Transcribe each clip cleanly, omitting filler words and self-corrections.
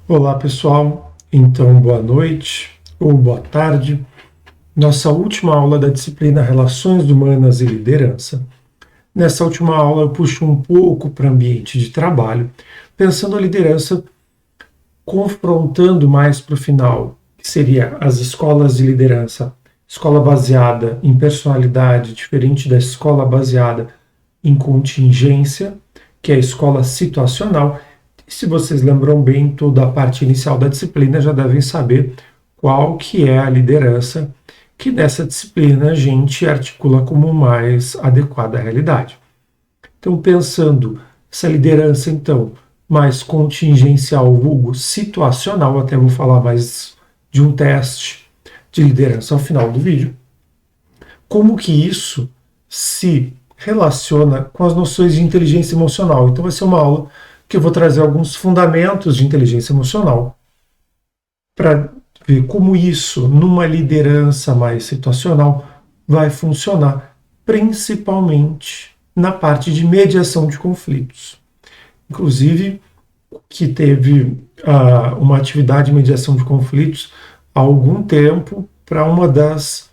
Olá, pessoal. Então, boa noite ou boa tarde. Nossa última aula da disciplina Relações Humanas e Liderança. Nessa última aula, eu puxo um pouco para o ambiente de trabalho, pensando a liderança confrontando mais para o final, que seria as escolas de liderança, escola baseada em personalidade, diferente da escola baseada em contingência, que é a escola situacional. E se vocês lembram bem, toda a parte inicial da disciplina já devem saber qual que é a liderança que nessa disciplina a gente articula como mais adequada à realidade. Então, pensando essa liderança, então, mais contingencial, vulgo situacional, até vou falar mais de um teste de liderança ao final do vídeo, como que isso se relaciona com as noções de inteligência emocional. Então vai ser uma aula que eu vou trazer alguns fundamentos de inteligência emocional para ver como isso, numa liderança mais situacional, vai funcionar, principalmente na parte de mediação de conflitos. Inclusive, que teve uma atividade de mediação de conflitos há algum tempo para uma das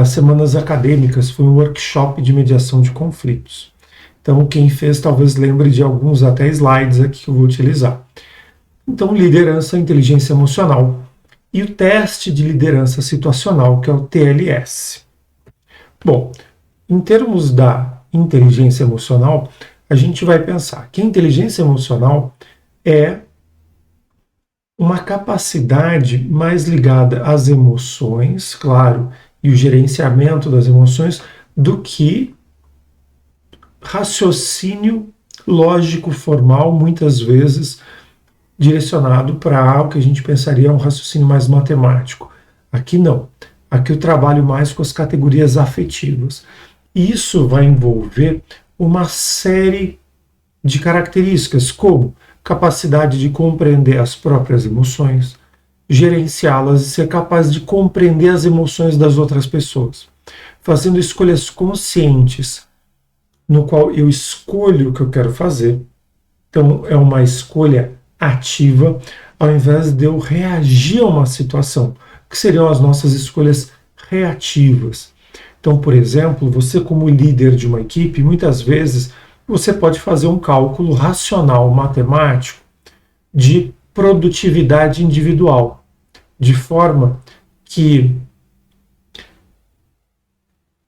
semanas acadêmicas, foi um workshop de mediação de conflitos. Então, quem fez talvez lembre de alguns até slides aqui que eu vou utilizar. Então, liderança, inteligência emocional e o teste de liderança situacional, que é o TLS. Bom, em termos da inteligência emocional, a gente vai pensar que a inteligência emocional é uma capacidade mais ligada às emoções, claro, e o gerenciamento das emoções, do que raciocínio lógico formal, muitas vezes direcionado para algo que a gente pensaria um raciocínio mais matemático. Aqui não. Aqui eu trabalho mais com as categorias afetivas. Isso vai envolver uma série de características, como capacidade de compreender as próprias emoções, gerenciá-las e ser capaz de compreender as emoções das outras pessoas, fazendo escolhas conscientes, no qual eu escolho o que eu quero fazer. Então, é uma escolha ativa, ao invés de eu reagir a uma situação, que seriam as nossas escolhas reativas. Então, por exemplo, você como líder de uma equipe, muitas vezes você pode fazer um cálculo racional matemático de produtividade individual, de forma que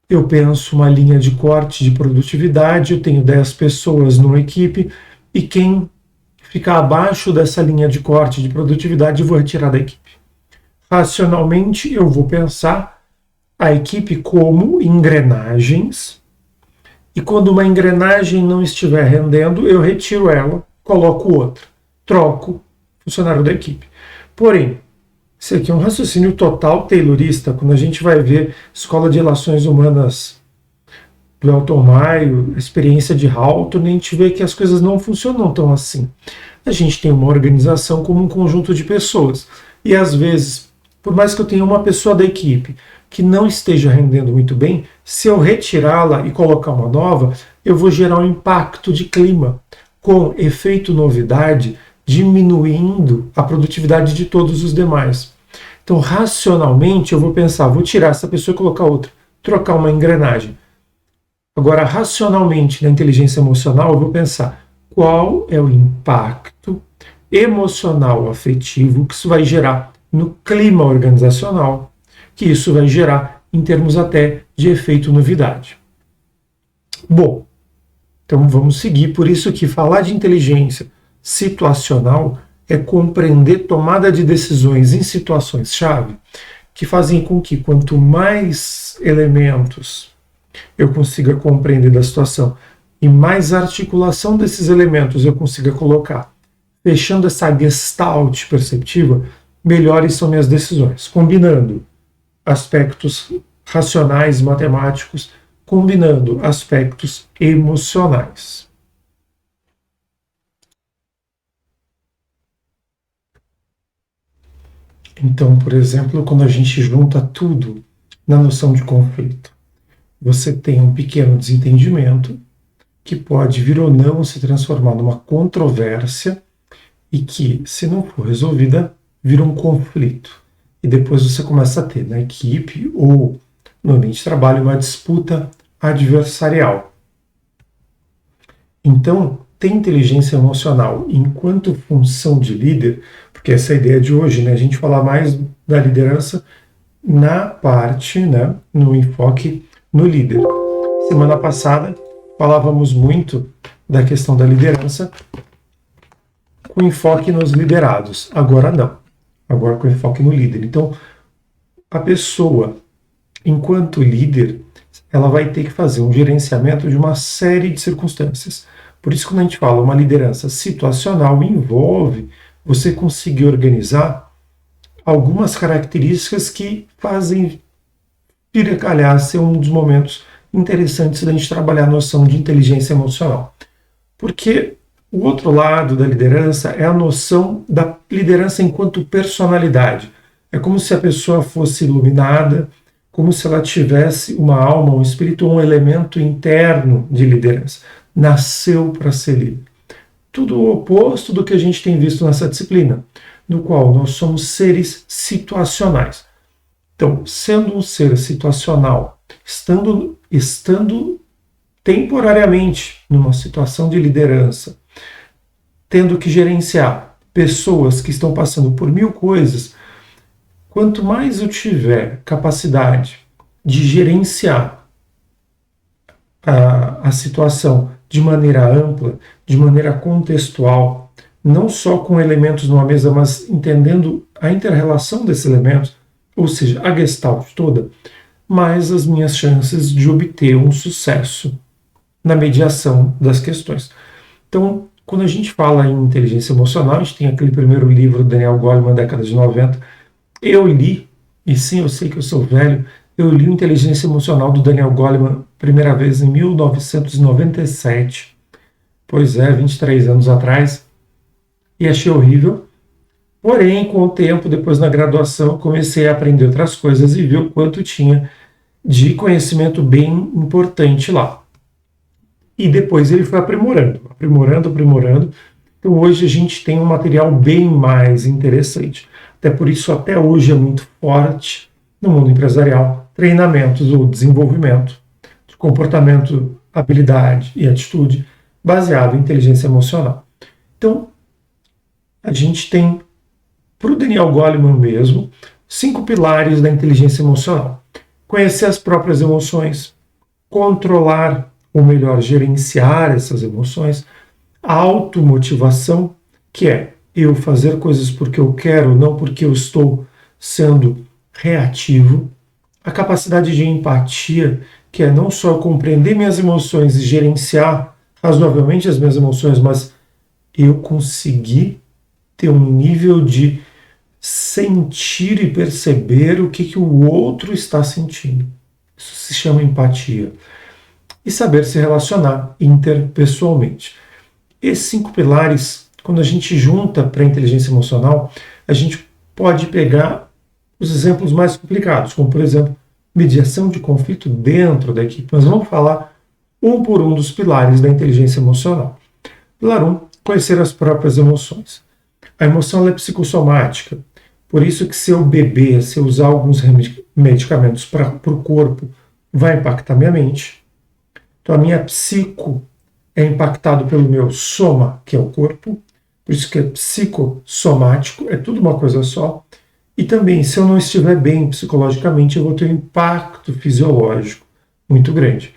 eu penso uma linha de corte de produtividade, eu tenho 10 pessoas numa equipe e quem ficar abaixo dessa linha de corte de produtividade eu vou retirar da equipe. Racionalmente, eu vou pensar a equipe como engrenagens e quando uma engrenagem não estiver rendendo, eu retiro ela, coloco outra, troco o funcionário da equipe. Porém, isso aqui é um raciocínio total taylorista, quando a gente vai ver Escola de Relações Humanas do Elton Maio, experiência de Hawthorne, a gente vê que as coisas não funcionam tão assim. A gente tem uma organização como um conjunto de pessoas. E às vezes, por mais que eu tenha uma pessoa da equipe que não esteja rendendo muito bem, se eu retirá-la e colocar uma nova, eu vou gerar um impacto de clima, com efeito novidade, diminuindo a produtividade de todos os demais. Então, racionalmente, eu vou pensar, vou tirar essa pessoa e colocar outra, trocar uma engrenagem. Agora, racionalmente, na inteligência emocional, eu vou pensar qual é o impacto emocional afetivo que isso vai gerar no clima organizacional, que isso vai gerar em termos até de efeito novidade. Bom, então vamos seguir, por isso que falar de inteligência situacional é compreender tomada de decisões em situações-chave que fazem com que quanto mais elementos eu consiga compreender da situação e mais articulação desses elementos eu consiga colocar, fechando essa gestalt perceptiva, melhores são minhas decisões, combinando aspectos racionais, matemáticos, combinando aspectos emocionais. Então, por exemplo, quando a gente junta tudo na noção de conflito, você tem um pequeno desentendimento que pode vir ou não se transformar numa controvérsia e que, se não for resolvida, vira um conflito. E depois você começa a ter na equipe ou no ambiente de trabalho uma disputa adversarial. Então, ter inteligência emocional enquanto função de líder, porque essa é a ideia de hoje, né? A gente falar mais da liderança na parte, né, no enfoque no líder. Semana passada falávamos muito da questão da liderança com enfoque nos liderados. Agora não. Agora com enfoque no líder. Então, a pessoa, enquanto líder, ela vai ter que fazer um gerenciamento de uma série de circunstâncias. Por isso, quando a gente fala uma liderança situacional, envolve você conseguir organizar algumas características que fazem vir a calhar ser um dos momentos interessantes da gente trabalhar a noção de inteligência emocional. Porque o outro lado da liderança é a noção da liderança enquanto personalidade. É como se a pessoa fosse iluminada, como se ela tivesse uma alma, um espírito, um elemento interno de liderança. Nasceu para ser líder. Tudo o oposto do que a gente tem visto nessa disciplina, no qual nós somos seres situacionais. Então, sendo um ser situacional, estando temporariamente numa situação de liderança, tendo que gerenciar pessoas que estão passando por mil coisas, quanto mais eu tiver capacidade de gerenciar a situação de maneira ampla, de maneira contextual, não só com elementos numa mesa, mas entendendo a inter-relação desses elementos, ou seja, a gestalt toda, mais as minhas chances de obter um sucesso na mediação das questões. Então, quando a gente fala em inteligência emocional, a gente tem aquele primeiro livro do Daniel Goleman, década de 90, eu li, e sim, eu sei que eu sou velho, eu li Inteligência Emocional do Daniel Goleman, primeira vez em 1997, pois é, 23 anos atrás, e achei horrível. Porém, com o tempo, depois na graduação, comecei a aprender outras coisas e vi o quanto tinha de conhecimento bem importante lá. E depois ele foi aprimorando. Então hoje a gente tem um material bem mais interessante. Até por isso, até hoje é muito forte no mundo empresarial, treinamentos ou desenvolvimento de comportamento, habilidade e atitude baseado em inteligência emocional. Então, a gente tem, para o Daniel Goleman mesmo, 5 pilares da inteligência emocional. Conhecer as próprias emoções, controlar, ou melhor, gerenciar essas emoções, a automotivação, que é eu fazer coisas porque eu quero, não porque eu estou sendo reativo, a capacidade de empatia, que é não só compreender minhas emoções e gerenciar razoavelmente as minhas emoções, mas eu conseguir ter um nível de sentir e perceber o que o outro está sentindo. Isso se chama empatia. E saber se relacionar interpessoalmente. Esses 5 pilares, quando a gente junta para a inteligência emocional, a gente pode pegar os exemplos mais complicados, como, por exemplo, mediação de conflito dentro da equipe. Nós vamos falar um por um dos pilares da inteligência emocional. Pilar 1, conhecer as próprias emoções. A emoção é psicossomática, por isso que se eu beber, se eu usar alguns medicamentos para o corpo, vai impactar minha mente. Então a minha psico é impactado pelo meu soma, que é o corpo, por isso que é psicossomático, é tudo uma coisa só. E também, se eu não estiver bem psicologicamente, eu vou ter um impacto fisiológico muito grande.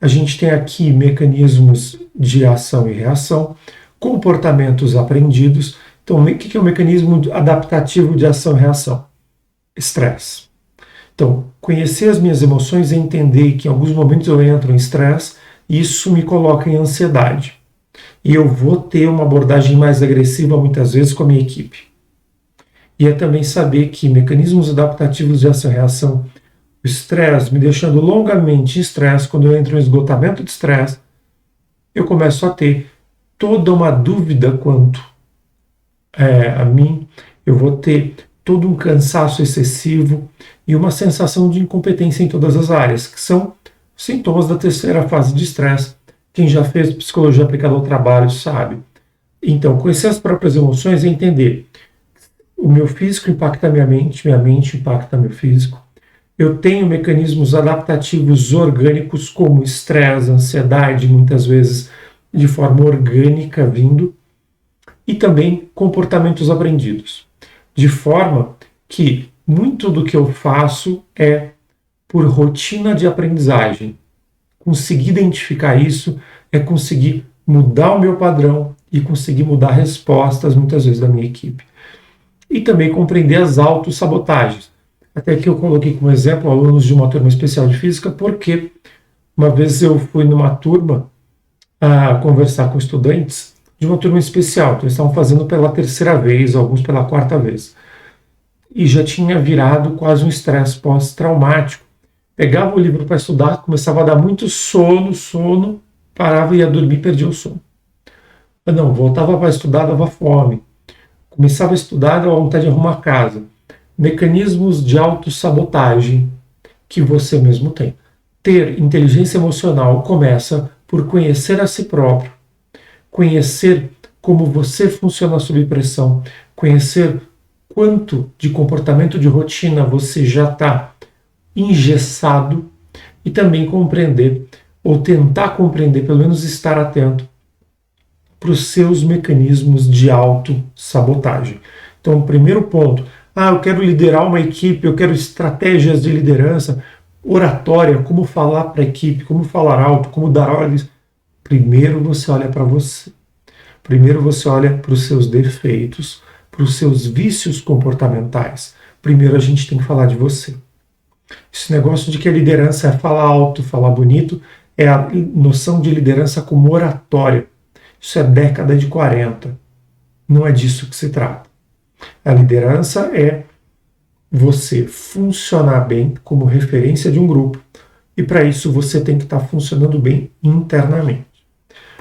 A gente tem aqui mecanismos de ação e reação, comportamentos aprendidos. Então, o que é o mecanismo adaptativo de ação e reação? Estresse. Então, conhecer as minhas emoções e entender que em alguns momentos eu entro em estresse, isso me coloca em ansiedade. E eu vou ter uma abordagem mais agressiva muitas vezes com a minha equipe. E é também saber que mecanismos adaptativos de ação e reação, o estresse, me deixando longamente em estresse, quando eu entro em esgotamento de estresse, eu começo a ter toda uma dúvida quanto a mim, eu vou ter todo um cansaço excessivo e uma sensação de incompetência em todas as áreas, que são sintomas da terceira fase de estresse. Quem já fez psicologia aplicada ao trabalho sabe. Então, conhecer as próprias emoções é entender o meu físico impacta minha mente impacta meu físico. Eu tenho mecanismos adaptativos orgânicos como estresse, ansiedade, muitas vezes de forma orgânica vindo, e também comportamentos aprendidos. De forma que muito do que eu faço é por rotina de aprendizagem. Conseguir identificar isso é conseguir mudar o meu padrão e conseguir mudar respostas, muitas vezes, da minha equipe. E também compreender as autossabotagens. Até que eu coloquei como exemplo alunos de uma turma especial de física, porque uma vez eu fui numa turma a conversar com estudantes de uma turma especial, que eles estavam fazendo pela terceira vez, alguns pela quarta vez. E já tinha virado quase um estresse pós-traumático. Pegava o livro para estudar, começava a dar muito sono, parava e ia dormir, perdia o sono. Não, voltava para estudar, dava fome. Começava a estudar, dava vontade de arrumar casa. Mecanismos de autossabotagem que você mesmo tem. Ter inteligência emocional começa por conhecer a si próprio, conhecer como você funciona sob pressão, conhecer quanto de comportamento de rotina você já está engessado e também compreender, ou tentar compreender, pelo menos estar atento para os seus mecanismos de autossabotagem. Então, o primeiro ponto, eu quero liderar uma equipe, eu quero estratégias de liderança, oratória, como falar para a equipe, como falar alto, como dar ordens. Primeiro você olha para você. Primeiro você olha para os seus defeitos, para os seus vícios comportamentais. Primeiro a gente tem que falar de você. Esse negócio de que a liderança é falar alto, falar bonito, é a noção de liderança como oratória. Isso é década de 40. Não é disso que se trata. A liderança é você funcionar bem como referência de um grupo. E para isso você tem que estar funcionando bem internamente.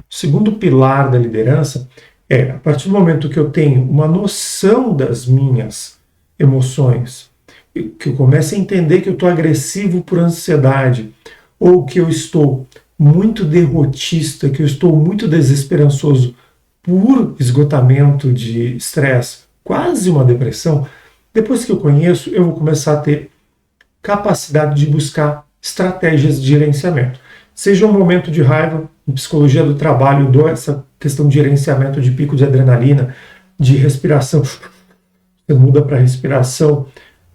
O segundo pilar da liderança é, a partir do momento que eu tenho uma noção das minhas emoções, que eu comece a entender que eu estou agressivo por ansiedade, ou que eu estou muito derrotista, que eu estou muito desesperançoso por esgotamento de estresse, quase uma depressão, depois que eu conheço, eu vou começar a ter capacidade de buscar estratégias de gerenciamento. Seja um momento de raiva, em psicologia do trabalho, eu dou essa questão de gerenciamento de pico de adrenalina, de respiração. Você muda para respiração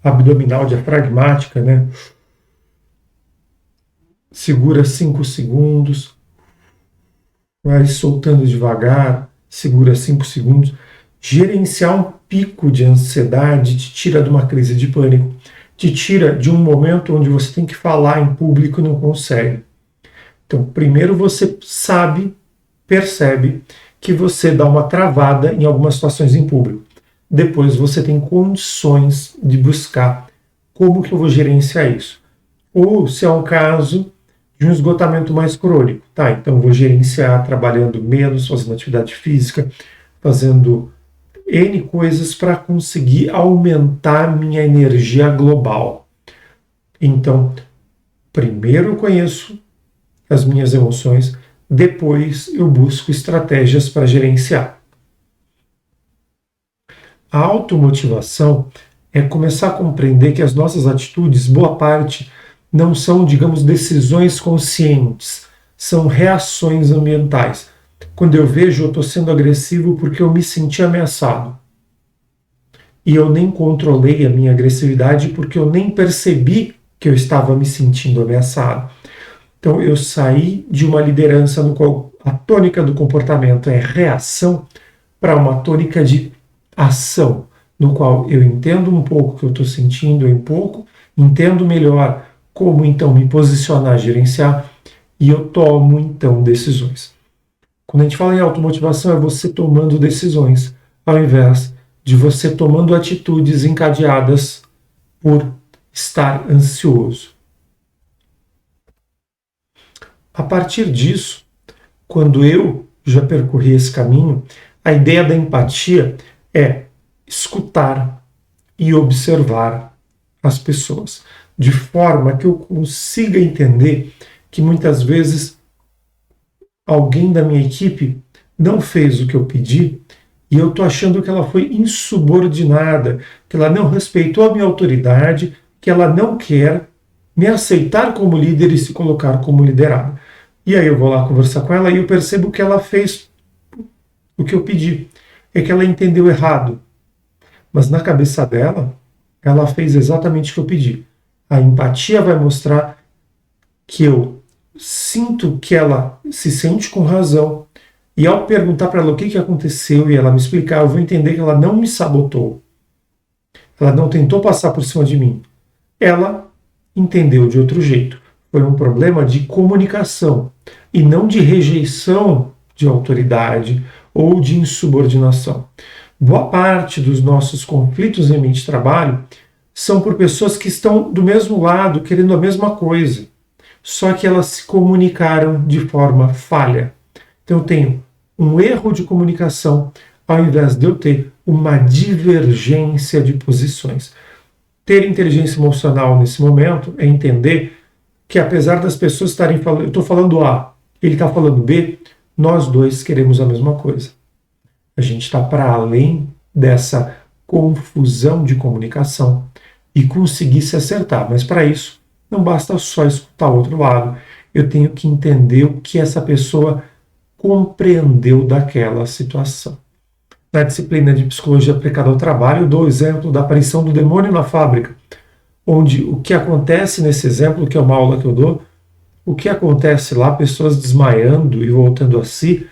abdominal diafragmática, né? Segura 5 segundos, vai soltando devagar, segura 5 segundos. Gerenciar um pico de ansiedade te tira de uma crise de pânico, te tira de um momento onde você tem que falar em público e não consegue. Então, primeiro você percebe que você dá uma travada em algumas situações em público. Depois você tem condições de buscar como que eu vou gerenciar isso. Ou se é um caso de um esgotamento mais crônico. Tá, então eu vou gerenciar trabalhando menos, fazendo atividade física, fazendo N coisas para conseguir aumentar minha energia global. Então, primeiro eu conheço as minhas emoções, depois eu busco estratégias para gerenciar. A automotivação é começar a compreender que as nossas atitudes, boa parte, não são, digamos, decisões conscientes, são reações ambientais. Quando eu vejo, eu estou sendo agressivo porque eu me senti ameaçado. E eu nem controlei a minha agressividade porque eu nem percebi que eu estava me sentindo ameaçado. Então, eu saí de uma liderança no qual a tônica do comportamento é reação para uma tônica de ação, no qual eu entendo um pouco o que eu estou sentindo, entendo melhor como então me posicionar, gerenciar, e eu tomo então decisões. Quando a gente fala em automotivação, é você tomando decisões, ao invés de você tomando atitudes encadeadas por estar ansioso. A partir disso, quando eu já percorri esse caminho, a ideia da empatia é escutar e observar as pessoas, de forma que eu consiga entender que muitas vezes alguém da minha equipe não fez o que eu pedi e eu estou achando que ela foi insubordinada, que ela não respeitou a minha autoridade, que ela não quer me aceitar como líder e se colocar como liderada. E aí eu vou lá conversar com ela e eu percebo que ela fez o que eu pedi. É que ela entendeu errado. Mas na cabeça dela, ela fez exatamente o que eu pedi. A empatia vai mostrar que eu sinto que ela se sente com razão. E ao perguntar para ela o que aconteceu e ela me explicar, eu vou entender que ela não me sabotou. Ela não tentou passar por cima de mim. Ela entendeu de outro jeito. Foi um problema de comunicação e não de rejeição de autoridade ou de insubordinação. Boa parte dos nossos conflitos em ambiente de trabalho são por pessoas que estão do mesmo lado, querendo a mesma coisa, só que elas se comunicaram de forma falha. Então eu tenho um erro de comunicação ao invés de eu ter uma divergência de posições. Ter inteligência emocional nesse momento é entender que apesar das pessoas estarem falando, eu estou falando A, ele está falando B, nós dois queremos a mesma coisa. A gente está para além dessa confusão de comunicação e conseguir se acertar. Mas para isso, não basta só escutar o outro lado. Eu tenho que entender o que essa pessoa compreendeu daquela situação. Na disciplina de psicologia aplicada ao trabalho, eu dou o exemplo da aparição do demônio na fábrica, onde o que acontece nesse exemplo, que é uma aula que eu dou, o que acontece lá, pessoas desmaiando e voltando a si,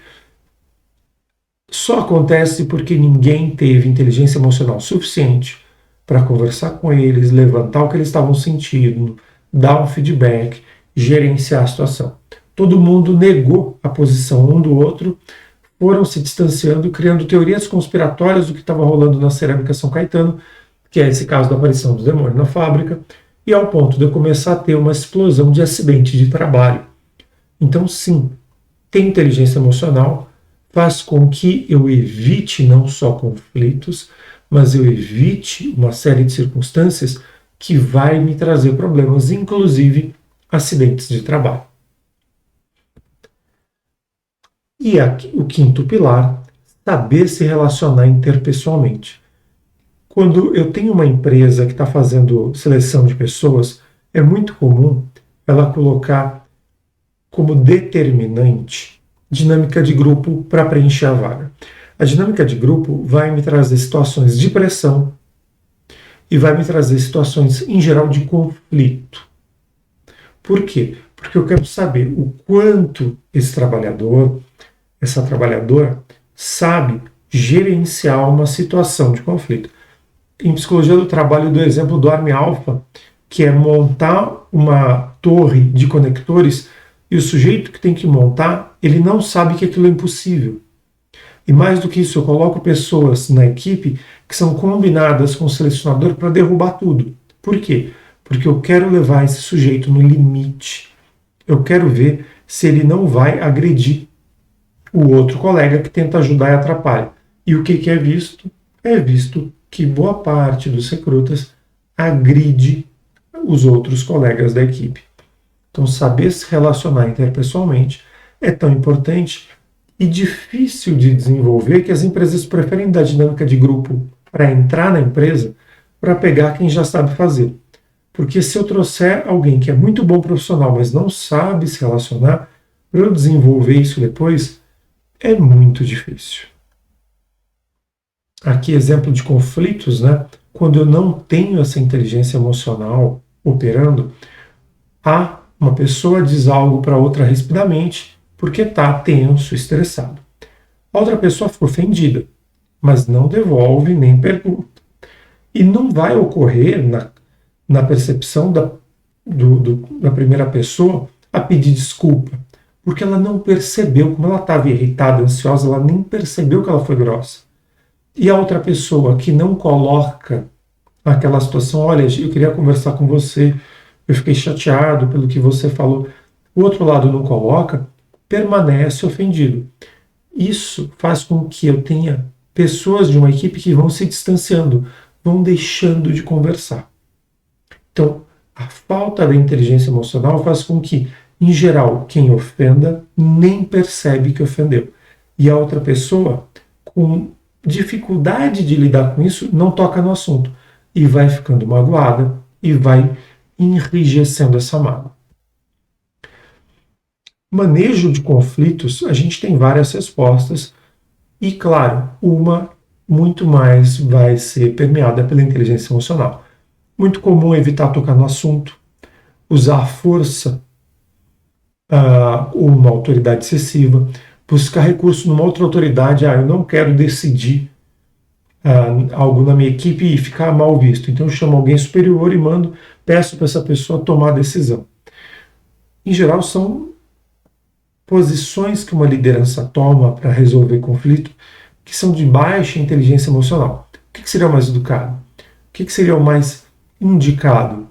só acontece porque ninguém teve inteligência emocional suficiente para conversar com eles, levantar o que eles estavam sentindo, dar um feedback, gerenciar a situação. Todo mundo negou a posição um do outro, foram se distanciando, criando teorias conspiratórias do que estava rolando na Cerâmica São Caetano, que é esse caso da aparição do demônio na fábrica, e ao ponto de eu começar a ter uma explosão de acidente de trabalho. Então, sim, ter inteligência emocional faz com que eu evite não só conflitos, mas eu evite uma série de circunstâncias que vai me trazer problemas, inclusive acidentes de trabalho. E aqui, o quinto pilar, saber se relacionar interpessoalmente. Quando eu tenho uma empresa que está fazendo seleção de pessoas, é muito comum ela colocar como determinante dinâmica de grupo para preencher a vaga. A dinâmica de grupo vai me trazer situações de pressão e vai me trazer situações, em geral, de conflito. Por quê? Porque eu quero saber o quanto esse trabalhador, essa trabalhadora, sabe gerenciar uma situação de conflito. Em psicologia do trabalho, eu dou o exemplo do Arme Alpha, que é montar uma torre de conectores e o sujeito que tem que montar, ele não sabe que aquilo é impossível. E mais do que isso, eu coloco pessoas na equipe que são combinadas com o selecionador para derrubar tudo. Por quê? Porque eu quero levar esse sujeito no limite. Eu quero ver se ele não vai agredir o outro colega que tenta ajudar e atrapalha. E o que é visto? É visto que boa parte dos recrutas agride os outros colegas da equipe. Então, saber se relacionar interpessoalmente é tão importante e difícil de desenvolver que as empresas preferem dar dinâmica de grupo para entrar na empresa para pegar quem já sabe fazer. Porque se eu trouxer alguém que é muito bom profissional, mas não sabe se relacionar, para eu desenvolver isso depois, é muito difícil. Aqui, exemplo de conflitos, né? Quando eu não tenho essa inteligência emocional operando, uma pessoa diz algo para outra rapidamente porque está tenso, estressado. A outra pessoa ficou ofendida, mas não devolve nem pergunta. E não vai ocorrer na percepção da primeira pessoa a pedir desculpa, porque ela não percebeu, como ela estava irritada, ansiosa, ela nem percebeu que ela foi grossa. E a outra pessoa que não coloca aquela situação, olha, eu queria conversar com você, eu fiquei chateado pelo que você falou, o outro lado não coloca, permanece ofendido. Isso faz com que eu tenha pessoas de uma equipe que vão se distanciando, vão deixando de conversar. Então, a falta da inteligência emocional faz com que, em geral, quem ofenda nem percebe que ofendeu. e a outra pessoa, com dificuldade de lidar com isso, não toca no assunto e vai ficando magoada e vai enrijecendo essa mágoa. Manejo de conflitos, a gente tem várias respostas e, claro, uma muito mais vai ser permeada pela inteligência emocional. Muito comum evitar tocar no assunto, usar a força ou uma autoridade excessiva, buscar recurso numa outra autoridade. Eu não quero decidir algo na minha equipe e ficar mal visto. Então eu chamo alguém superior e peço para essa pessoa tomar a decisão. Em geral, são posições que uma liderança toma para resolver conflito que são de baixa inteligência emocional. O que seria o mais educado? O que seria o mais indicado?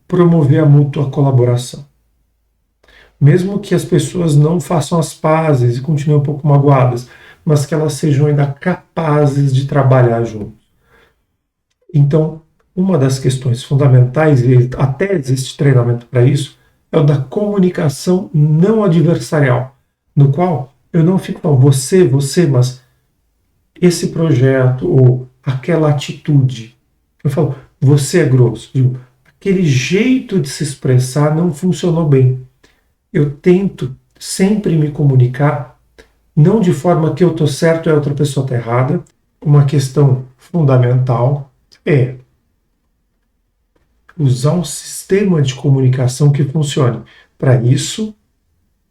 Promover a mútua colaboração. Mesmo que as pessoas não façam as pazes e continuem um pouco magoadas, mas que elas sejam ainda capazes de trabalhar juntos. Então, uma das questões fundamentais, e até existe treinamento para isso, é o da comunicação não adversarial, no qual eu não fico falando você, mas esse projeto ou aquela atitude. Eu falo, você é grosso. Digo, aquele jeito de se expressar não funcionou bem. Eu tento sempre me comunicar, não de forma que eu estou certo e a outra pessoa está errada. Uma questão fundamental é usar um sistema de comunicação que funcione. Para isso,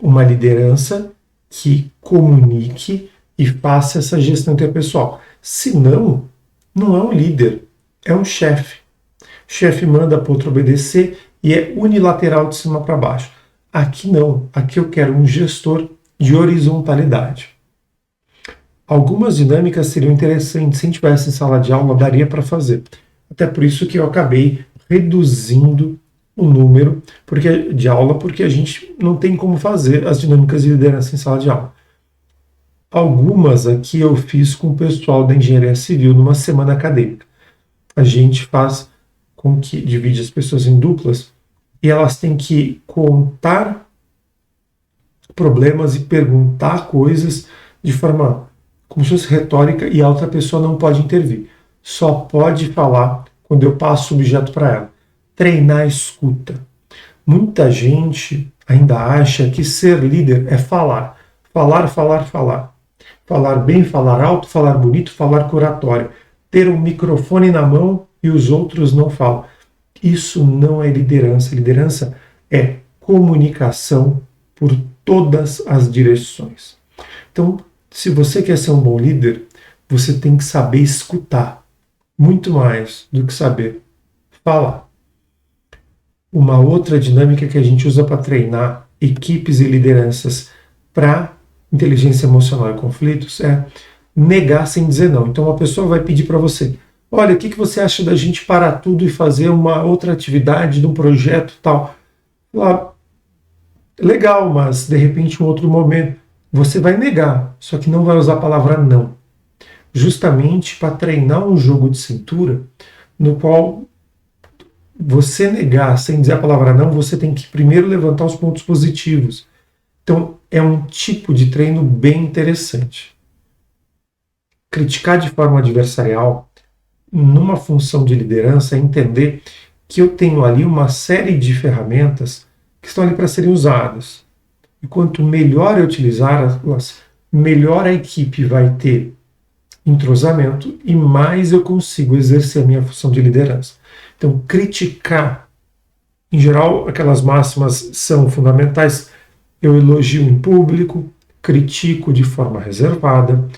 uma liderança que comunique e faça essa gestão interpessoal. Senão, não é um líder, é um chefe. O chefe manda para o outro obedecer e é unilateral de cima para baixo. Aqui não, aqui eu quero um gestor de horizontalidade. Algumas dinâmicas seriam interessantes, se a gente tivesse em sala de aula, daria para fazer. Até por isso que eu acabei reduzindo o número de aula, porque a gente não tem como fazer as dinâmicas de liderança em sala de aula. Algumas aqui eu fiz com o pessoal da engenharia civil numa semana acadêmica. A gente faz com que divide as pessoas em duplas e elas têm que contar problemas e perguntar coisas de forma como se fosse retórica e a outra pessoa não pode intervir. Só pode falar quando eu passo o objeto para ela. Treinar a escuta. Muita gente ainda acha que ser líder é falar. Falar, falar, falar. Falar bem, falar alto, falar bonito, falar com oratória. Ter um microfone na mão e os outros não falam. Isso não é liderança. Liderança é comunicação por todas as direções. Então, se você quer ser um bom líder, você tem que saber escutar, muito mais do que saber falar. Uma outra dinâmica que a gente usa para treinar equipes e lideranças para inteligência emocional e conflitos é negar sem dizer não. Então, uma pessoa vai pedir para você: olha, o que você acha da gente parar tudo e fazer uma outra atividade de um projeto tal? Lá, legal, mas de repente em outro momento você vai negar, só que não vai usar a palavra não. Justamente para treinar um jogo de cintura no qual você negar sem dizer a palavra não, você tem que primeiro levantar os pontos positivos. Então é um tipo de treino bem interessante. Criticar de forma adversarial numa função de liderança é entender que eu tenho ali uma série de ferramentas que estão ali para serem usadas. E quanto melhor eu utilizá-las, melhor a equipe vai ter entrosamento e mais eu consigo exercer a minha função de liderança. Então, criticar, em geral, aquelas máximas são fundamentais. Eu elogio em público, critico de forma reservada,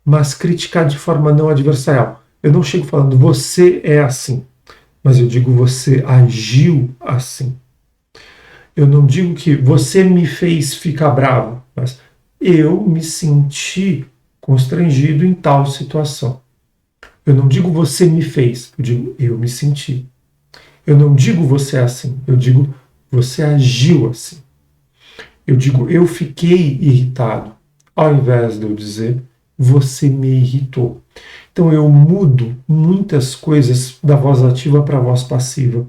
mas criticar de forma não adversarial. Eu não chego falando você é assim, mas eu digo você agiu assim. Eu não digo que você me fez ficar bravo, mas eu me senti constrangido em tal situação. Eu não digo você me fez, eu digo eu me senti. Eu não digo você é assim, eu digo você agiu assim. Eu digo eu fiquei irritado, ao invés de eu dizer você me irritou. Então eu mudo muitas coisas da voz ativa para a voz passiva,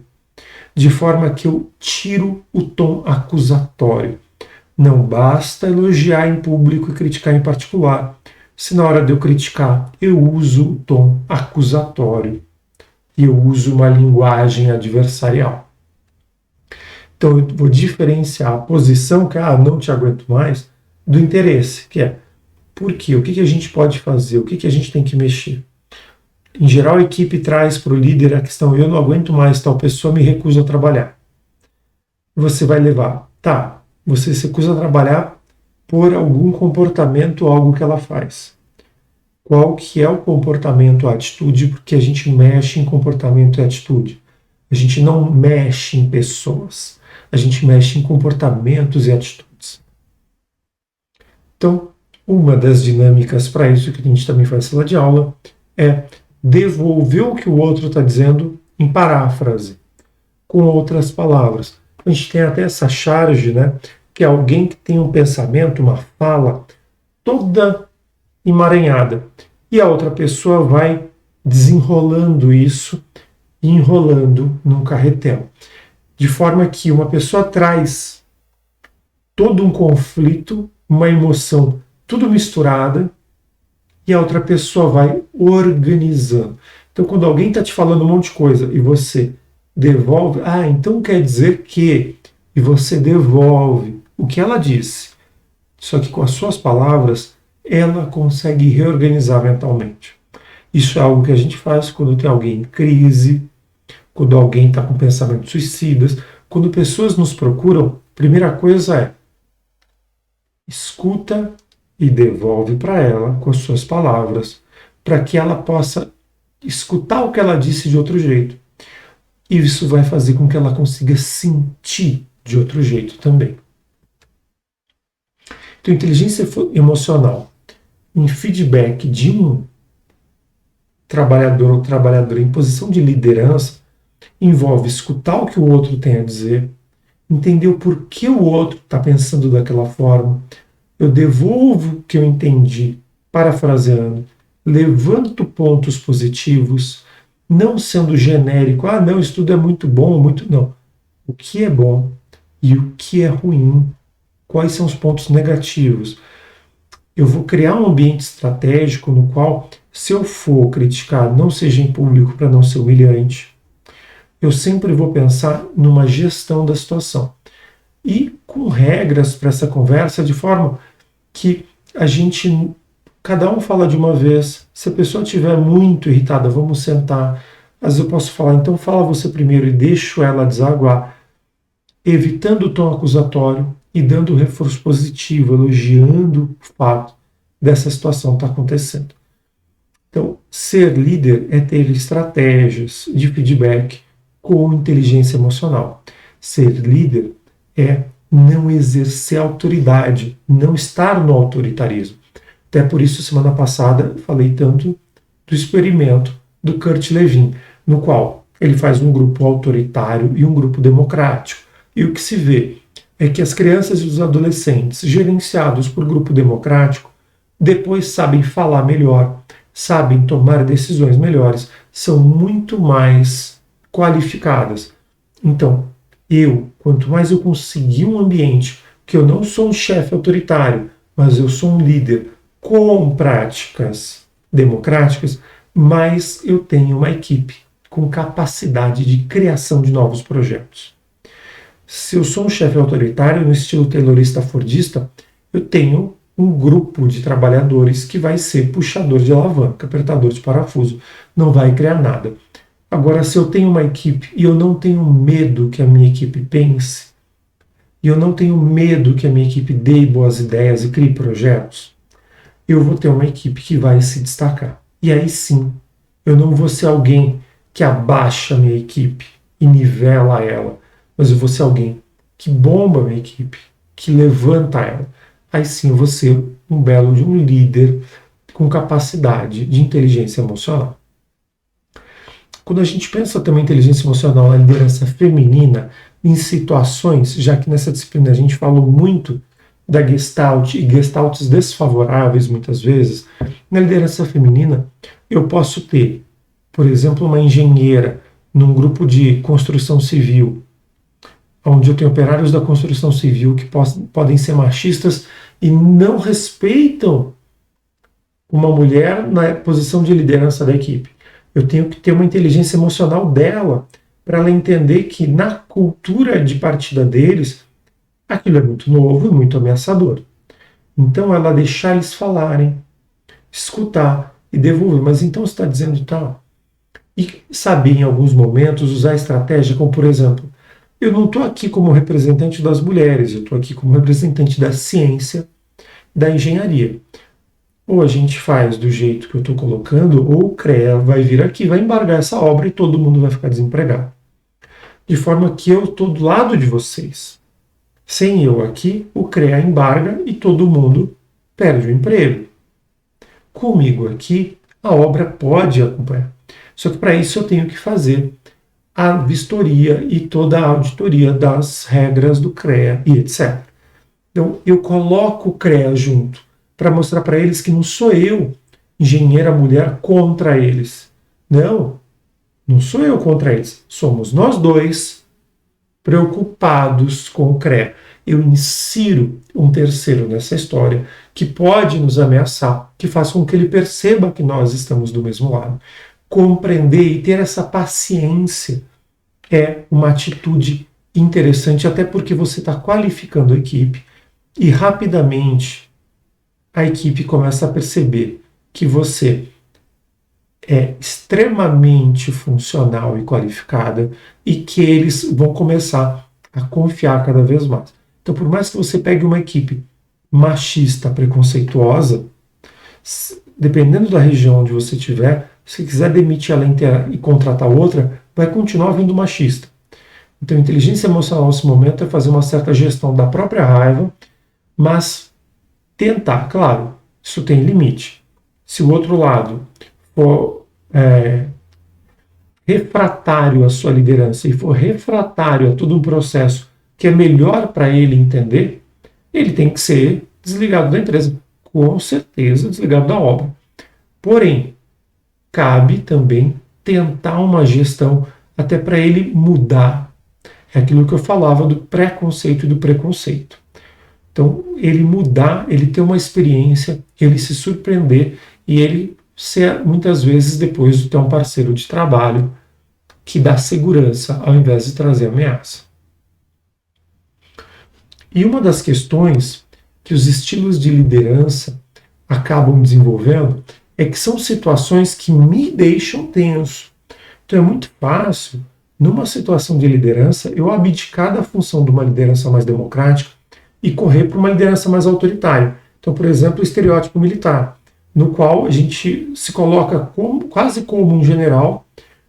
de forma que eu tiro o tom acusatório. Não basta elogiar em público e criticar em particular. Se na hora de eu criticar eu uso o tom acusatório e eu uso uma linguagem adversarial. Então eu vou diferenciar a posição, que não te aguento mais, do interesse, que é por quê? O que a gente pode fazer? O que a gente tem que mexer? Em geral, a equipe traz para o líder a questão: eu não aguento mais tal pessoa, me recuso a trabalhar. Você vai levar, tá, você se recusa a trabalhar por algum comportamento, algo que ela faz. Qual que é o comportamento, a atitude? Porque a gente mexe em comportamento e atitude. A gente não mexe em pessoas. A gente mexe em comportamentos e atitudes. Então, uma das dinâmicas para isso, que a gente também faz em sala de aula, é devolver o que o outro está dizendo em paráfrase, com outras palavras. A gente tem até essa charge, né, que é alguém que tem um pensamento, uma fala toda emaranhada, e a outra pessoa vai desenrolando isso e enrolando num carretel. De forma que uma pessoa traz todo um conflito, uma emoção, tudo misturada, e a outra pessoa vai organizando. Então, quando alguém está te falando um monte de coisa e você devolve, então quer dizer que, e você devolve o que ela disse, só que com as suas palavras, ela consegue reorganizar mentalmente. Isso é algo que a gente faz quando tem alguém em crise, quando alguém está com pensamentos suicidas, quando pessoas nos procuram, a primeira coisa é escuta e devolve para ela com as suas palavras, para que ela possa escutar o que ela disse de outro jeito. E isso vai fazer com que ela consiga sentir de outro jeito também. Então, inteligência emocional em feedback de um trabalhador ou trabalhadora em posição de liderança envolve escutar o que o outro tem a dizer, entender o porquê o outro está pensando daquela forma. Eu devolvo o que eu entendi, parafraseando, levanto pontos positivos, não sendo genérico, não, isso tudo é muito bom, muito. Não. O que é bom e o que é ruim, quais são os pontos negativos. Eu vou criar um ambiente estratégico no qual, se eu for criticar, não seja em público para não ser humilhante. Eu sempre vou pensar numa gestão da situação. E com regras para essa conversa, de forma que a gente, cada um fala de uma vez. Se a pessoa estiver muito irritada, vamos sentar. Às vezes eu posso falar, então fala você primeiro e deixo ela desaguar, evitando o tom acusatório e dando reforço positivo, elogiando o fato dessa situação estar acontecendo. Então, ser líder é ter estratégias de feedback com inteligência emocional. Ser líder é não exercer autoridade, não estar no autoritarismo. Até por isso, semana passada, falei tanto do experimento do Kurt Lewin, no qual ele faz um grupo autoritário e um grupo democrático. E o que se vê é que as crianças e os adolescentes gerenciados por grupo democrático depois sabem falar melhor, sabem tomar decisões melhores, são muito mais qualificadas. Então, quanto mais eu conseguir um ambiente que eu não sou um chefe autoritário, mas eu sou um líder com práticas democráticas, mais eu tenho uma equipe com capacidade de criação de novos projetos. Se eu sou um chefe autoritário, no estilo taylorista fordista, eu tenho um grupo de trabalhadores que vai ser puxador de alavanca, apertador de parafuso, não vai criar nada. Agora, se eu tenho uma equipe e eu não tenho medo que a minha equipe pense, e eu não tenho medo que a minha equipe dê boas ideias e crie projetos, eu vou ter uma equipe que vai se destacar. E aí sim, eu não vou ser alguém que abaixa a minha equipe e nivela ela, mas eu vou ser alguém que bomba a minha equipe, que levanta ela. Aí sim eu vou ser um belo de um líder com capacidade de inteligência emocional. Quando a gente pensa também em inteligência emocional, a liderança feminina, em situações, já que nessa disciplina a gente falou muito da Gestalt e Gestalts desfavoráveis muitas vezes, na liderança feminina eu posso ter, por exemplo, uma engenheira num grupo de construção civil, onde eu tenho operários da construção civil que podem ser machistas e não respeitam uma mulher na posição de liderança da equipe. Eu tenho que ter uma inteligência emocional dela para ela entender que na cultura de partida deles, aquilo é muito novo e muito ameaçador. Então ela deixar eles falarem, escutar e devolver. Mas então você está dizendo tal. E saber em alguns momentos usar estratégia, como por exemplo, eu não estou aqui como representante das mulheres, eu estou aqui como representante da ciência, da engenharia. Ou a gente faz do jeito que eu estou colocando, ou o CREA vai vir aqui, vai embargar essa obra e todo mundo vai ficar desempregado. De forma que eu estou do lado de vocês. Sem eu aqui, o CREA embarga e todo mundo perde o emprego. Comigo aqui, a obra pode acompanhar. Só que para isso eu tenho que fazer a vistoria e toda a auditoria das regras do CREA e etc. Então, eu coloco o CREA junto para mostrar para eles que não sou eu, engenheira mulher, contra eles. Não sou eu contra eles. Somos nós dois preocupados com o CREA. Eu insiro um terceiro nessa história que pode nos ameaçar, que faça com que ele perceba que nós estamos do mesmo lado. Compreender e ter essa paciência é uma atitude interessante, até porque você está qualificando a equipe e rapidamente a equipe começa a perceber que você é extremamente funcional e qualificada e que eles vão começar a confiar cada vez mais. Então, por mais que você pegue uma equipe machista, preconceituosa, dependendo da região onde você estiver, se quiser demitir ela inteira e contratar outra, vai continuar vindo machista. Então, inteligência emocional nesse momento é fazer uma certa gestão da própria raiva, mas tentar, claro, isso tem limite. Se o outro lado for refratário à sua liderança e for refratário a todo um processo que é melhor para ele entender, ele tem que ser desligado da empresa, com certeza desligado da obra. Porém, cabe também tentar uma gestão até para ele mudar. É aquilo que eu falava do preconceito e do preconceito. Então, ele mudar, ele ter uma experiência, ele se surpreender e ele ser, muitas vezes, depois ter um parceiro de trabalho que dá segurança ao invés de trazer ameaça. E uma das questões que os estilos de liderança acabam desenvolvendo é que são situações que me deixam tenso. Então é muito fácil, numa situação de liderança, eu abdicar da função de uma liderança mais democrática e correr para uma liderança mais autoritária. Então, por exemplo, o estereótipo militar, no qual a gente se coloca quase como um general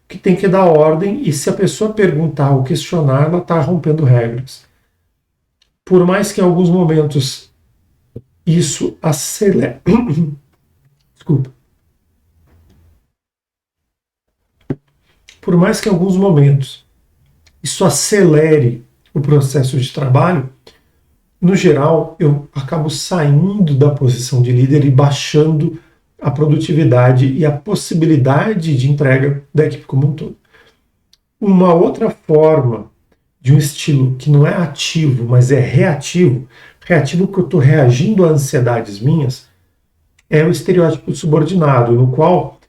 que tem que dar ordem e se a pessoa perguntar ou questionar, ela está rompendo regras. Por mais que em alguns momentos isso acelere... Desculpa. Por mais que em alguns momentos isso acelere o processo de trabalho, no geral eu acabo saindo da posição de líder e baixando a produtividade e a possibilidade de entrega da equipe como um todo. Uma outra forma de um estilo que não é ativo, mas é reativo que eu estou reagindo a ansiedades minhas, é o estereótipo subordinado, no qual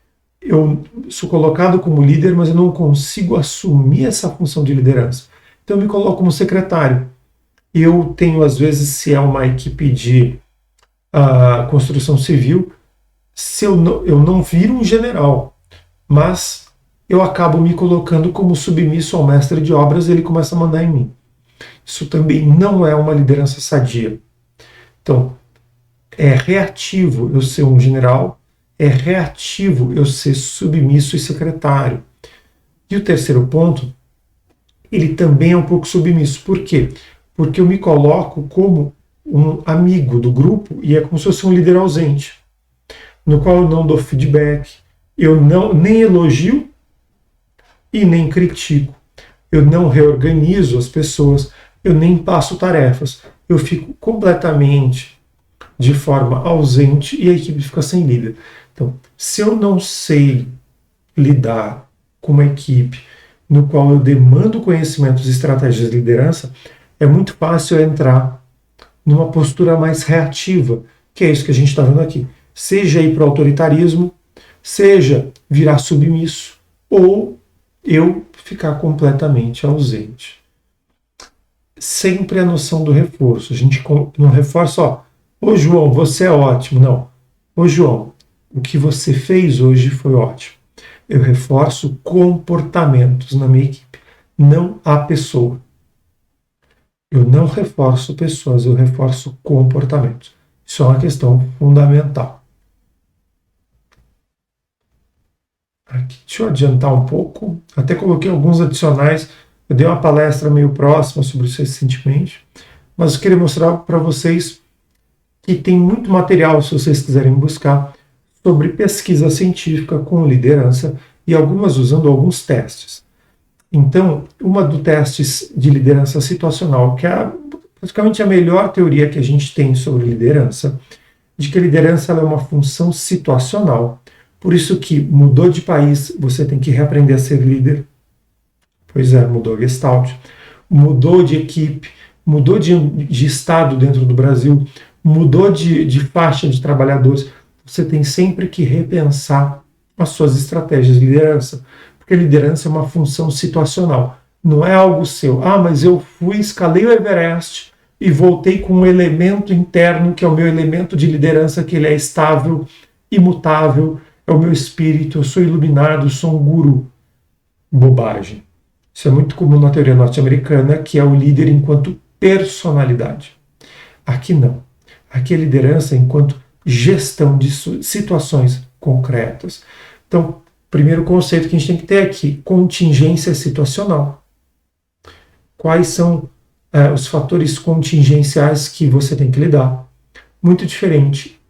eu sou colocado como líder, mas eu não consigo assumir essa função de liderança. Então eu me coloco como secretário. Eu tenho, às vezes, se é uma equipe de construção civil, se eu não viro um general, mas eu acabo me colocando como submisso ao mestre de obras e ele começa a mandar em mim. Isso também não é uma liderança sadia. Então, é reativo eu ser um general, é reativo eu ser submisso e secretário. E o terceiro ponto, ele também é um pouco submisso. Por quê? Porque eu me coloco como um amigo do grupo e é como se eu fosse um líder ausente, no qual eu não dou feedback, eu nem elogio e nem critico. Eu não reorganizo as pessoas, eu nem passo tarefas. Eu fico completamente de forma ausente e a equipe fica sem líder. Então, se eu não sei lidar com uma equipe no qual eu demando conhecimentos e estratégias de liderança, é muito fácil eu entrar numa postura mais reativa, que é isso que a gente está vendo aqui. Seja ir para o autoritarismo, seja virar submisso, ou eu ficar completamente ausente. Sempre a noção do reforço. A gente não reforça, ó, ô João, você é ótimo. Não. Ô João, o que você fez hoje foi ótimo. Eu reforço comportamentos na minha equipe, não a pessoa. Eu não reforço pessoas, eu reforço comportamentos. Isso é uma questão fundamental. Aqui, deixa eu adiantar um pouco. Até coloquei alguns adicionais. Eu dei uma palestra meio próxima sobre isso recentemente, mas eu queria mostrar para vocês que tem muito material, se vocês quiserem buscar, sobre pesquisa científica com liderança e algumas usando alguns testes. Então, uma dos testes de liderança situacional, que é praticamente a melhor teoria que a gente tem sobre liderança, de que a liderança é uma função situacional. Por isso que mudou de país, você tem que reaprender a ser líder. Pois é, mudou a Gestalt. Mudou de equipe, mudou de estado dentro do Brasil, mudou de faixa de trabalhadores. Você tem sempre que repensar as suas estratégias de liderança. Porque liderança é uma função situacional. Não é algo seu. Ah, mas eu fui, escalei o Everest e voltei com um elemento interno, que é o meu elemento de liderança, que ele é estável, imutável, é o meu espírito, eu sou iluminado, eu sou um guru. Bobagem. Isso é muito comum na teoria norte-americana, que é o líder enquanto personalidade. Aqui não. Aqui é liderança enquanto gestão de situações concretas. Então, primeiro conceito que a gente tem que ter aqui, contingência situacional. Quais são os fatores contingenciais que você tem que lidar? Muito diferente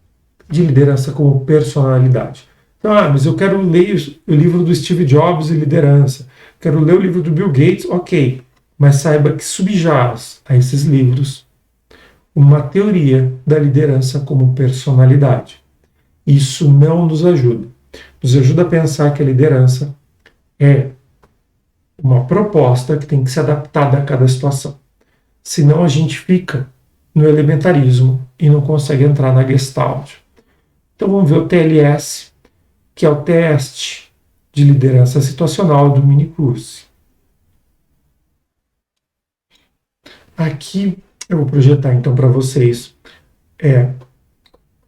de liderança como personalidade. Então, mas eu quero ler o livro do Steve Jobs e liderança. Quero ler o livro do Bill Gates, ok. Mas saiba que subjaz a esses livros uma teoria da liderança como personalidade. Isso não nos ajuda. Nos ajuda a pensar que a liderança é uma proposta que tem que ser adaptada a cada situação. Senão a gente fica no elementarismo e não consegue entrar na Gestalt. Então vamos ver o TLS, que é o teste de liderança situacional do minicurso. Aqui eu vou projetar então para vocês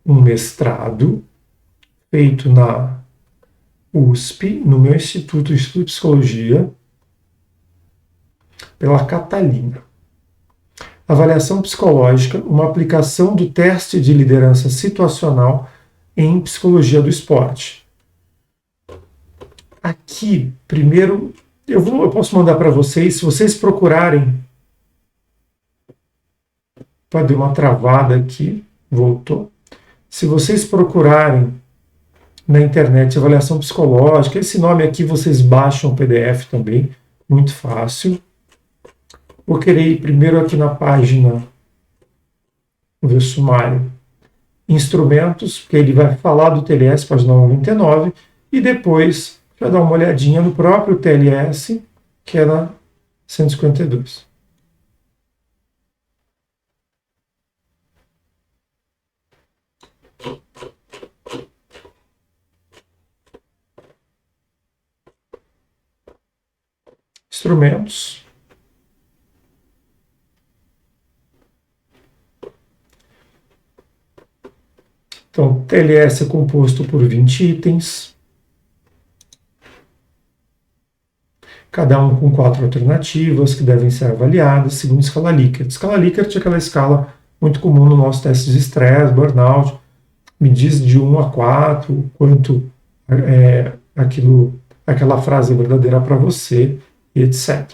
um mestrado feito na USP, no meu Instituto de Psicologia, pela Catalina. Avaliação psicológica, uma aplicação do teste de liderança situacional em psicologia do esporte. Aqui, primeiro, eu posso mandar para vocês, se vocês procurarem. Pode dar uma travada aqui, voltou. Se vocês procurarem na internet avaliação psicológica, esse nome aqui vocês baixam o PDF também, muito fácil. Vou querer ir primeiro aqui na página, vou ver o sumário, instrumentos, porque ele vai falar do TLS, página 99, e depois vai dar uma olhadinha no próprio TLS, que é na 152. Instrumentos. Então, TLS é composto por 20 itens, cada um com 4 alternativas que devem ser avaliadas segundo escala Likert. Escala Likert é aquela escala muito comum no nosso teste de estresse, burnout, me diz de 1 a 4 quanto aquela frase é verdadeira para você, e etc.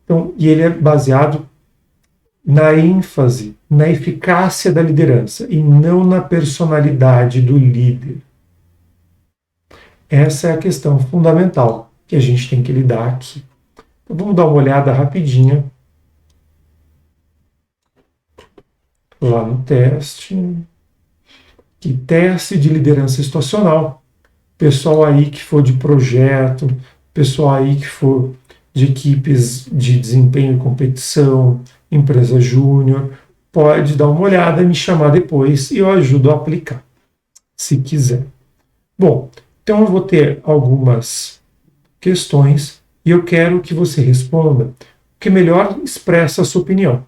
Então, e ele é baseado na ênfase, na eficácia da liderança e não na personalidade do líder. Essa é a questão fundamental que a gente tem que lidar aqui. Então, vamos dar uma olhada rapidinha lá no teste. Que teste de liderança situacional. Pessoal aí que for de projeto, pessoal aí que for de equipes de desempenho e competição, empresa júnior, pode dar uma olhada e me chamar depois e eu ajudo a aplicar, se quiser. Bom, então eu vou ter algumas questões e eu quero que você responda o que melhor expressa a sua opinião.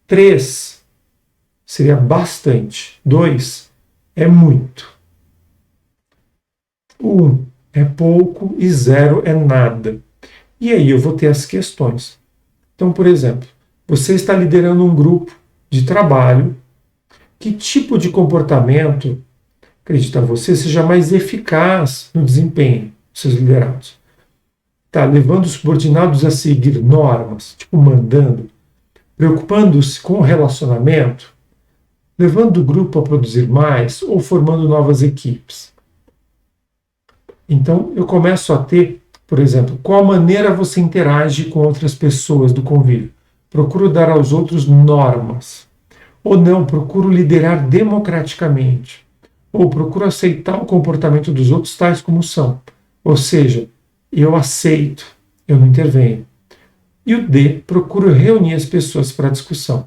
3 seria bastante, 2 é muito, 1 é pouco e 0 é nada. E aí eu vou ter as questões. Então, por exemplo, você está liderando um grupo de trabalho. Que tipo de comportamento, acredita você, seja mais eficaz no desempenho dos seus liderados? Tá levando os subordinados a seguir normas, tipo mandando, preocupando-se com o relacionamento, levando o grupo a produzir mais ou formando novas equipes? Então, eu começo a ter, por exemplo, qual maneira você interage com outras pessoas do convívio? Procuro dar aos outros normas. Ou não, procuro liderar democraticamente. Ou procuro aceitar o comportamento dos outros tais como são. Ou seja, eu aceito, eu não intervenho. E o D, procuro reunir as pessoas para discussão.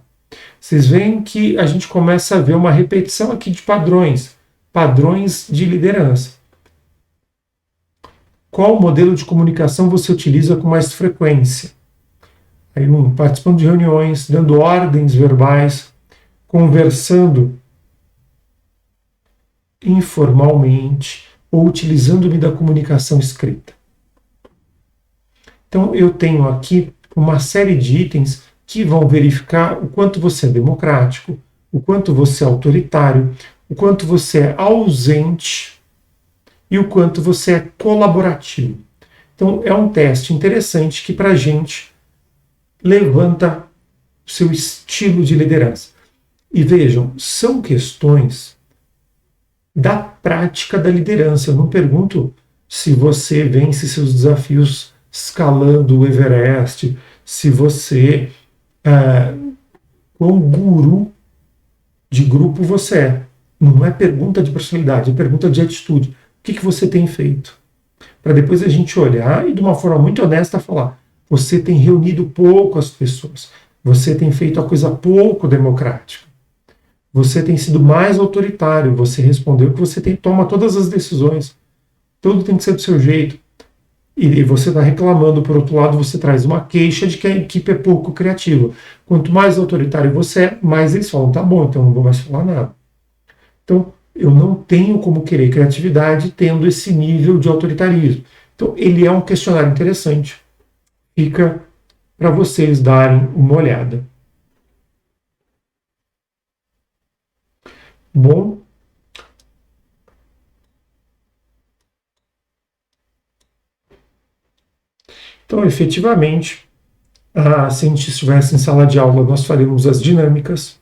Vocês veem que a gente começa a ver uma repetição aqui de padrões, padrões de liderança. Qual modelo de comunicação você utiliza com mais frequência? Aí, participando de reuniões, dando ordens verbais, conversando informalmente ou utilizando-me da comunicação escrita. Então, eu tenho aqui uma série de itens que vão verificar o quanto você é democrático, o quanto você é autoritário, o quanto você é ausente e o quanto você é colaborativo. Então, é um teste interessante que, para a gente, levanta o seu estilo de liderança. E vejam, são questões da prática da liderança. Eu não pergunto se você vence seus desafios escalando o Everest, se você quão guru de grupo você é. Não é pergunta de personalidade, é pergunta de atitude. O que você tem feito? Para depois a gente olhar e de uma forma muito honesta falar: você tem reunido pouco as pessoas, você tem feito a coisa pouco democrática, você tem sido mais autoritário, você respondeu que você toma todas as decisões, tudo tem que ser do seu jeito. E você está reclamando, por outro lado, você traz uma queixa de que a equipe é pouco criativa. Quanto mais autoritário você é, mais eles falam: tá bom, então não vou mais falar nada. Então, eu não tenho como querer criatividade tendo esse nível de autoritarismo. Então, ele é um questionário interessante. Fica para vocês darem uma olhada. Bom, então, efetivamente, se a gente estivesse em sala de aula, nós faríamos as dinâmicas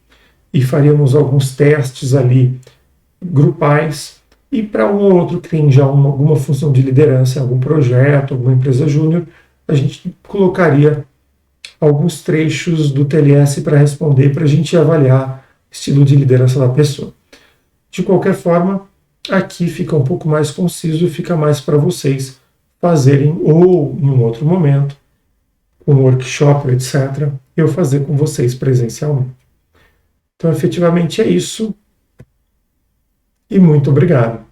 e faríamos alguns testes ali grupais, e para um ou outro que tem já alguma função de liderança, algum projeto, alguma empresa júnior, a gente colocaria alguns trechos do TLS para responder, para a gente avaliar o estilo de liderança da pessoa. De qualquer forma, aqui fica um pouco mais conciso e fica mais para vocês fazerem, ou em um outro momento, um workshop, etc., eu fazer com vocês presencialmente. Então, efetivamente é isso. E muito obrigado.